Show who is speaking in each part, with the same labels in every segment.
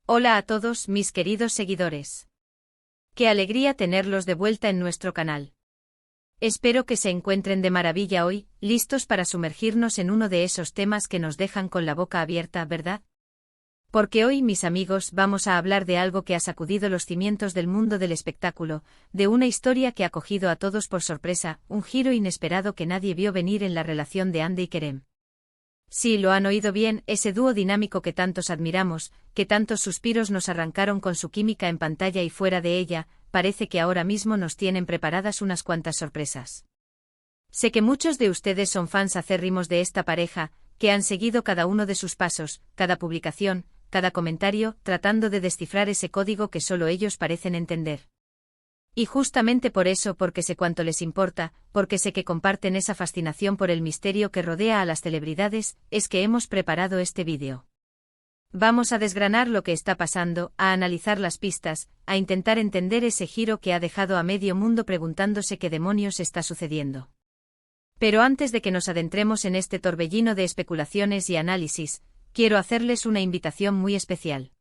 Speaker 1: Hola a todos mis queridos seguidores. Qué alegría tenerlos de vuelta en nuestro canal. Espero que se encuentren de maravilla hoy, listos para sumergirnos en uno de esos temas que nos dejan con la boca abierta, ¿verdad? Porque hoy, mis amigos, vamos a hablar de algo que ha sacudido los cimientos del mundo del espectáculo, de una historia que ha cogido a todos por sorpresa, un giro inesperado que nadie vio venir en la relación de Hande y Kerem. Sí, lo han oído bien, ese dúo dinámico que tantos admiramos, que tantos suspiros nos arrancaron con su química en pantalla y fuera de ella, parece que ahora mismo nos tienen preparadas unas cuantas sorpresas. Sé que muchos de ustedes son fans acérrimos de esta pareja, que han seguido cada uno de sus pasos, cada publicación, cada comentario, tratando de descifrar ese código que solo ellos parecen entender. Y justamente por eso, porque sé cuánto les importa, porque sé que comparten esa fascinación por el misterio que rodea a las celebridades, es que hemos preparado este vídeo. Vamos a desgranar lo que está pasando, a analizar las pistas, a intentar entender ese giro que ha dejado a medio mundo preguntándose qué demonios está sucediendo. Pero antes de que nos adentremos en este torbellino de especulaciones y análisis, quiero hacerles una invitación muy especial.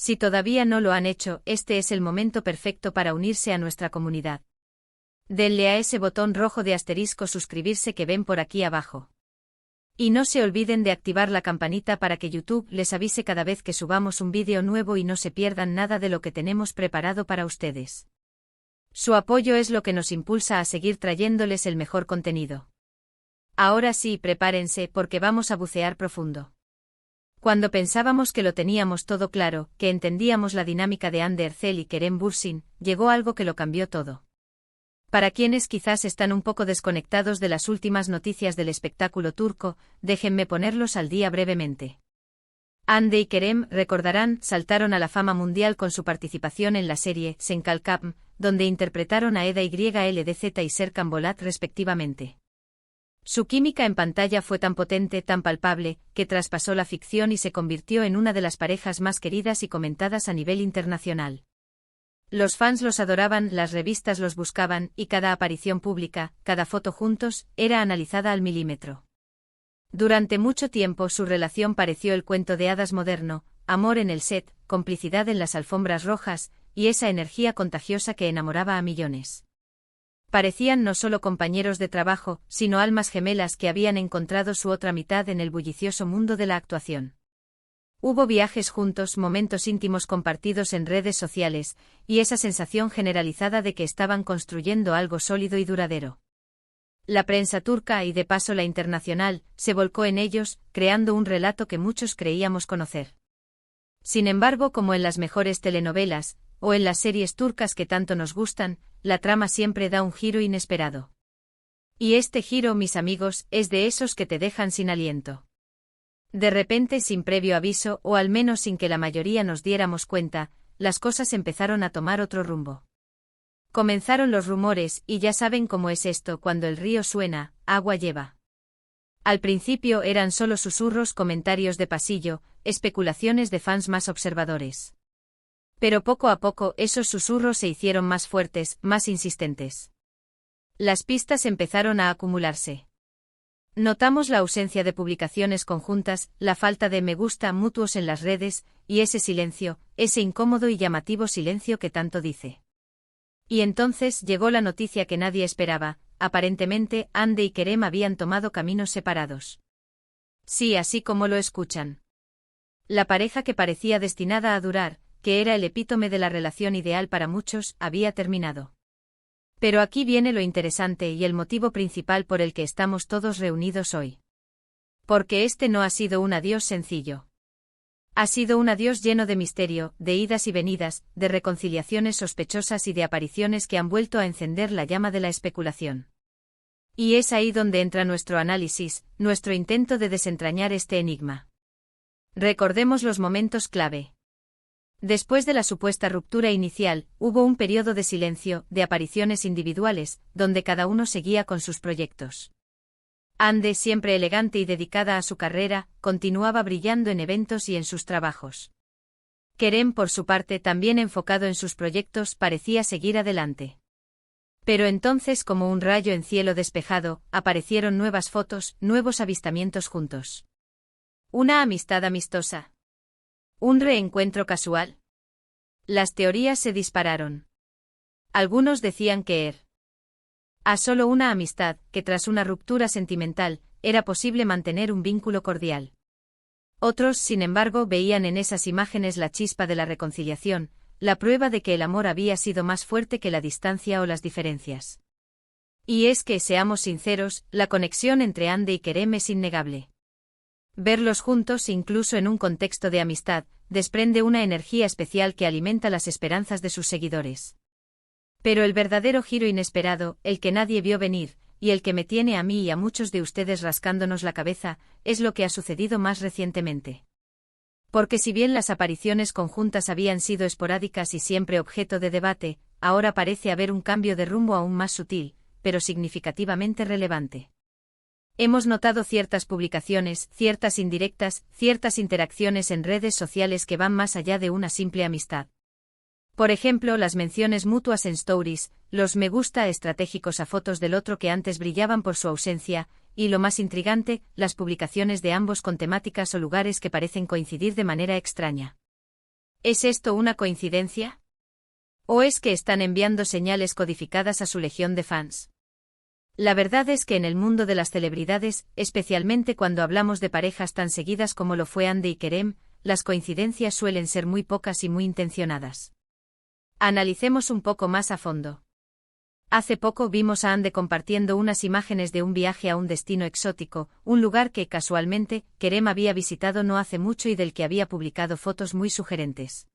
Speaker 1: Si todavía no lo han hecho, este es el momento perfecto para unirse a nuestra comunidad. Denle a ese botón rojo de asterisco suscribirse que ven por aquí abajo. Y no se olviden de activar la campanita para que YouTube les avise cada vez que subamos un vídeo nuevo y no se pierdan nada de lo que tenemos preparado para ustedes. Su apoyo es lo que nos impulsa a seguir trayéndoles el mejor contenido. Ahora sí, prepárense porque vamos a bucear profundo. Cuando pensábamos que lo teníamos todo claro, que entendíamos la dinámica de Hande Erçel y Kerem Bürsin, llegó algo que lo cambió todo. Para quienes quizás están un poco desconectados de las últimas noticias del espectáculo turco, déjenme ponerlos al día brevemente. Hande y Kerem, recordarán, saltaron a la fama mundial con su participación en la serie Sen Kalkam, donde interpretaron a Eda YLDZ y Serkan Bolat respectivamente. Su química en pantalla fue tan potente, tan palpable, que traspasó la ficción y se convirtió en una de las parejas más queridas y comentadas a nivel internacional. Los fans los adoraban, las revistas los buscaban, y cada aparición pública, cada foto juntos, era analizada al milímetro. Durante mucho tiempo su relación pareció el cuento de hadas moderno, amor en el set, complicidad en las alfombras rojas, y esa energía contagiosa que enamoraba a millones. Parecían no solo compañeros de trabajo, sino almas gemelas que habían encontrado su otra mitad en el bullicioso mundo de la actuación. Hubo viajes juntos, momentos íntimos compartidos en redes sociales, y esa sensación generalizada de que estaban construyendo algo sólido y duradero. La prensa turca y de paso la internacional, se volcó en ellos, creando un relato que muchos creíamos conocer. Sin embargo, como en las mejores telenovelas, o en las series turcas que tanto nos gustan, la trama siempre da un giro inesperado. Y este giro, mis amigos, es de esos que te dejan sin aliento. De repente, sin previo aviso, o al menos sin que la mayoría nos diéramos cuenta, las cosas empezaron a tomar otro rumbo. Comenzaron los rumores, y ya saben cómo es esto, cuando el río suena, agua lleva. Al principio eran solo susurros, comentarios de pasillo, especulaciones de fans más observadores. Pero poco a poco esos susurros se hicieron más fuertes, más insistentes. Las pistas empezaron a acumularse. Notamos la ausencia de publicaciones conjuntas, la falta de me gusta mutuos en las redes, y ese silencio, ese incómodo y llamativo silencio que tanto dice. Y entonces llegó la noticia que nadie esperaba, aparentemente Hande y Kerem habían tomado caminos separados. Sí, así como lo escuchan. La pareja que parecía destinada a durar, que era el epítome de la relación ideal para muchos, había terminado. Pero aquí viene lo interesante y el motivo principal por el que estamos todos reunidos hoy. Porque este no ha sido un adiós sencillo. Ha sido un adiós lleno de misterio, de idas y venidas, de reconciliaciones sospechosas y de apariciones que han vuelto a encender la llama de la especulación. Y es ahí donde entra nuestro análisis, nuestro intento de desentrañar este enigma. Recordemos los momentos clave. Después de la supuesta ruptura inicial, hubo un periodo de silencio, de apariciones individuales, donde cada uno seguía con sus proyectos. Hande, siempre elegante y dedicada a su carrera, continuaba brillando en eventos y en sus trabajos. Kerem, por su parte, también enfocado en sus proyectos, parecía seguir adelante. Pero entonces, como un rayo en cielo despejado, aparecieron nuevas fotos, nuevos avistamientos juntos. Una amistad amistosa. ¿Un reencuentro casual? Las teorías se dispararon. Algunos decían que a solo una amistad, que tras una ruptura sentimental, era posible mantener un vínculo cordial. Otros, sin embargo, veían en esas imágenes la chispa de la reconciliación, la prueba de que el amor había sido más fuerte que la distancia o las diferencias. Y es que, seamos sinceros, la conexión entre Hande y Kerem es innegable. Verlos juntos, incluso en un contexto de amistad, desprende una energía especial que alimenta las esperanzas de sus seguidores. Pero el verdadero giro inesperado, el que nadie vio venir, y el que me tiene a mí y a muchos de ustedes rascándonos la cabeza, es lo que ha sucedido más recientemente. Porque si bien las apariciones conjuntas habían sido esporádicas y siempre objeto de debate, ahora parece haber un cambio de rumbo aún más sutil, pero significativamente relevante. Hemos notado ciertas publicaciones, ciertas indirectas, ciertas interacciones en redes sociales que van más allá de una simple amistad. Por ejemplo, las menciones mutuas en stories, los me gusta estratégicos a fotos del otro que antes brillaban por su ausencia, y lo más intrigante, las publicaciones de ambos con temáticas o lugares que parecen coincidir de manera extraña. ¿Es esto una coincidencia? ¿O es que están enviando señales codificadas a su legión de fans? La verdad es que en el mundo de las celebridades, especialmente cuando hablamos de parejas tan seguidas como lo fue Hande y Kerem, las coincidencias suelen ser muy pocas y muy intencionadas. Analicemos un poco más a fondo. Hace poco vimos a Hande compartiendo unas imágenes de un viaje a un destino exótico, un lugar que, casualmente, Kerem había visitado no hace mucho y del que había publicado fotos muy sugerentes.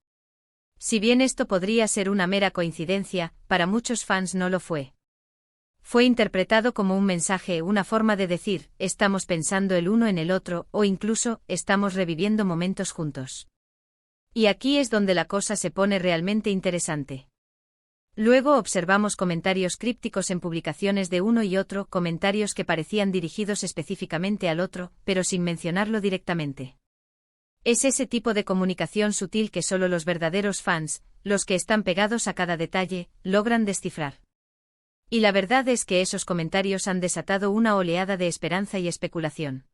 Speaker 1: Si bien esto podría ser una mera coincidencia, para muchos fans no lo fue. Fue interpretado como un mensaje, una forma de decir, estamos pensando el uno en el otro, o incluso, estamos reviviendo momentos juntos. Y aquí es donde la cosa se pone realmente interesante. Luego observamos comentarios crípticos en publicaciones de uno y otro, comentarios que parecían dirigidos específicamente al otro, pero sin mencionarlo directamente. Es ese tipo de comunicación sutil que solo los verdaderos fans, los que están pegados a cada detalle, logran descifrar. Y la verdad es que esos comentarios han desatado una oleada de esperanza y especulación.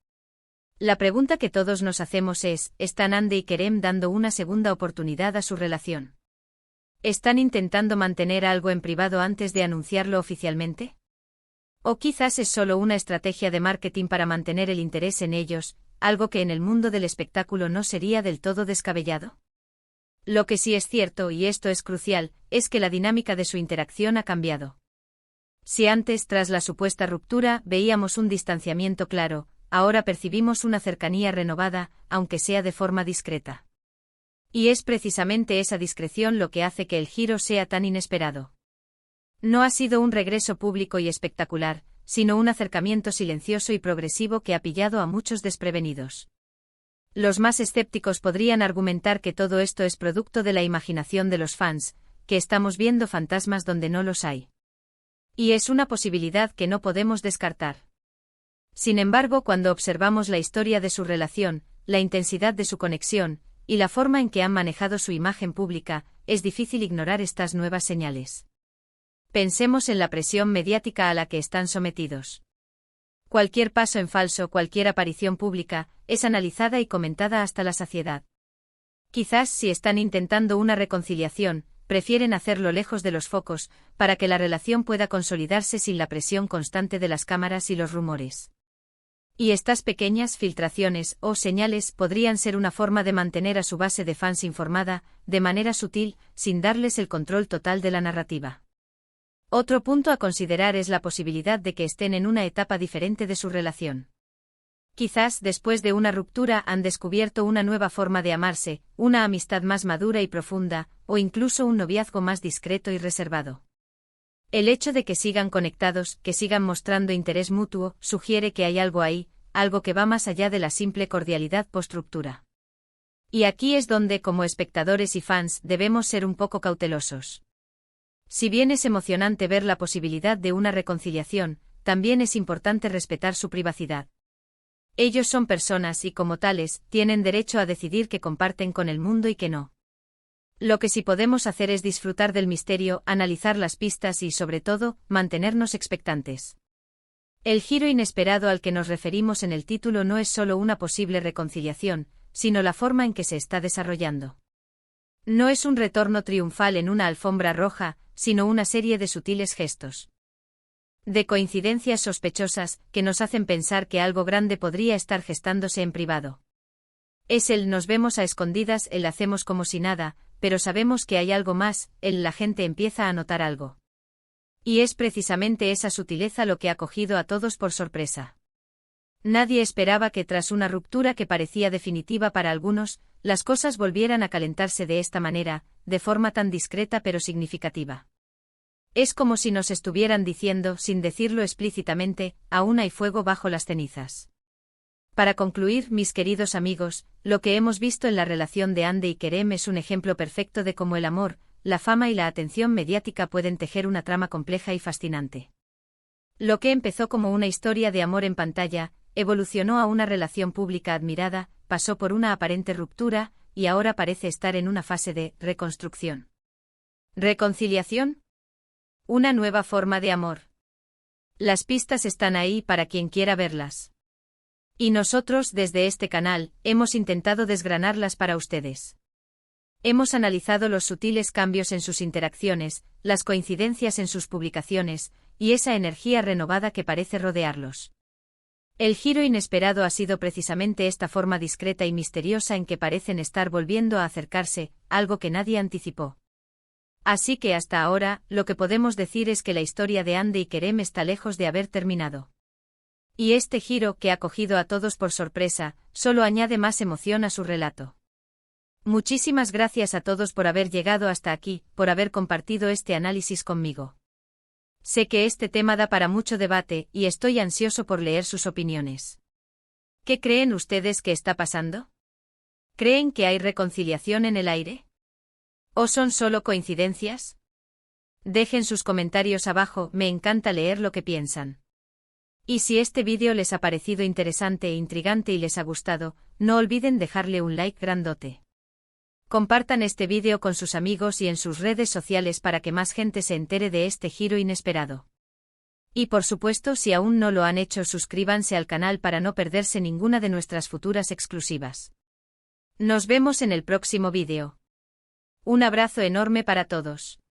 Speaker 1: La pregunta que todos nos hacemos es, ¿están Hande y Kerem dando una segunda oportunidad a su relación? ¿Están intentando mantener algo en privado antes de anunciarlo oficialmente? ¿O quizás es solo una estrategia de marketing para mantener el interés en ellos, algo que en el mundo del espectáculo no sería del todo descabellado? Lo que sí es cierto, y esto es crucial, es que la dinámica de su interacción ha cambiado. Si antes, tras la supuesta ruptura, veíamos un distanciamiento claro, ahora percibimos una cercanía renovada, aunque sea de forma discreta. Y es precisamente esa discreción lo que hace que el giro sea tan inesperado. No ha sido un regreso público y espectacular, sino un acercamiento silencioso y progresivo que ha pillado a muchos desprevenidos. Los más escépticos podrían argumentar que todo esto es producto de la imaginación de los fans, que estamos viendo fantasmas donde no los hay. Y es una posibilidad que no podemos descartar. Sin embargo, cuando observamos la historia de su relación, la intensidad de su conexión, y la forma en que han manejado su imagen pública, es difícil ignorar estas nuevas señales. Pensemos en la presión mediática a la que están sometidos. Cualquier paso en falso, cualquier aparición pública, es analizada y comentada hasta la saciedad. Quizás si están intentando una reconciliación, prefieren hacerlo lejos de los focos, para que la relación pueda consolidarse sin la presión constante de las cámaras y los rumores. Y estas pequeñas filtraciones o señales podrían ser una forma de mantener a su base de fans informada, de manera sutil, sin darles el control total de la narrativa. Otro punto a considerar es la posibilidad de que estén en una etapa diferente de su relación. Quizás después de una ruptura han descubierto una nueva forma de amarse, una amistad más madura y profunda, o incluso un noviazgo más discreto y reservado. El hecho de que sigan conectados, que sigan mostrando interés mutuo, sugiere que hay algo ahí, algo que va más allá de la simple cordialidad post-ruptura. Y aquí es donde, como espectadores y fans, debemos ser un poco cautelosos. Si bien es emocionante ver la posibilidad de una reconciliación, también es importante respetar su privacidad. Ellos son personas y, como tales, tienen derecho a decidir qué comparten con el mundo y qué no. Lo que sí podemos hacer es disfrutar del misterio, analizar las pistas y, sobre todo, mantenernos expectantes. El giro inesperado al que nos referimos en el título no es solo una posible reconciliación, sino la forma en que se está desarrollando. No es un retorno triunfal en una alfombra roja, sino una serie de sutiles gestos. De coincidencias sospechosas, que nos hacen pensar que algo grande podría estar gestándose en privado. Es el nos vemos a escondidas, el hacemos como si nada, pero sabemos que hay algo más, el la gente empieza a notar algo. Y es precisamente esa sutileza lo que ha cogido a todos por sorpresa. Nadie esperaba que tras una ruptura que parecía definitiva para algunos, las cosas volvieran a calentarse de esta manera, de forma tan discreta pero significativa. Es como si nos estuvieran diciendo, sin decirlo explícitamente, aún hay fuego bajo las cenizas. Para concluir, mis queridos amigos, lo que hemos visto en la relación de Hande y Kerem es un ejemplo perfecto de cómo el amor, la fama y la atención mediática pueden tejer una trama compleja y fascinante. Lo que empezó como una historia de amor en pantalla, evolucionó a una relación pública admirada, pasó por una aparente ruptura, y ahora parece estar en una fase de reconstrucción. ¿Reconciliación? Una nueva forma de amor. Las pistas están ahí para quien quiera verlas. Y nosotros, desde este canal, hemos intentado desgranarlas para ustedes. Hemos analizado los sutiles cambios en sus interacciones, las coincidencias en sus publicaciones, y esa energía renovada que parece rodearlos. El giro inesperado ha sido precisamente esta forma discreta y misteriosa en que parecen estar volviendo a acercarse, algo que nadie anticipó. Así que hasta ahora, lo que podemos decir es que la historia de Hande y Kerem está lejos de haber terminado. Y este giro, que ha cogido a todos por sorpresa, solo añade más emoción a su relato. Muchísimas gracias a todos por haber llegado hasta aquí, por haber compartido este análisis conmigo. Sé que este tema da para mucho debate, y estoy ansioso por leer sus opiniones. ¿Qué creen ustedes que está pasando? ¿Creen que hay reconciliación en el aire? ¿O son solo coincidencias? Dejen sus comentarios abajo, me encanta leer lo que piensan. Y si este vídeo les ha parecido interesante e intrigante y les ha gustado, no olviden dejarle un like grandote. Compartan este vídeo con sus amigos y en sus redes sociales para que más gente se entere de este giro inesperado. Y por supuesto, si aún no lo han hecho, suscríbanse al canal para no perderse ninguna de nuestras futuras exclusivas. Nos vemos en el próximo vídeo. Un abrazo enorme para todos.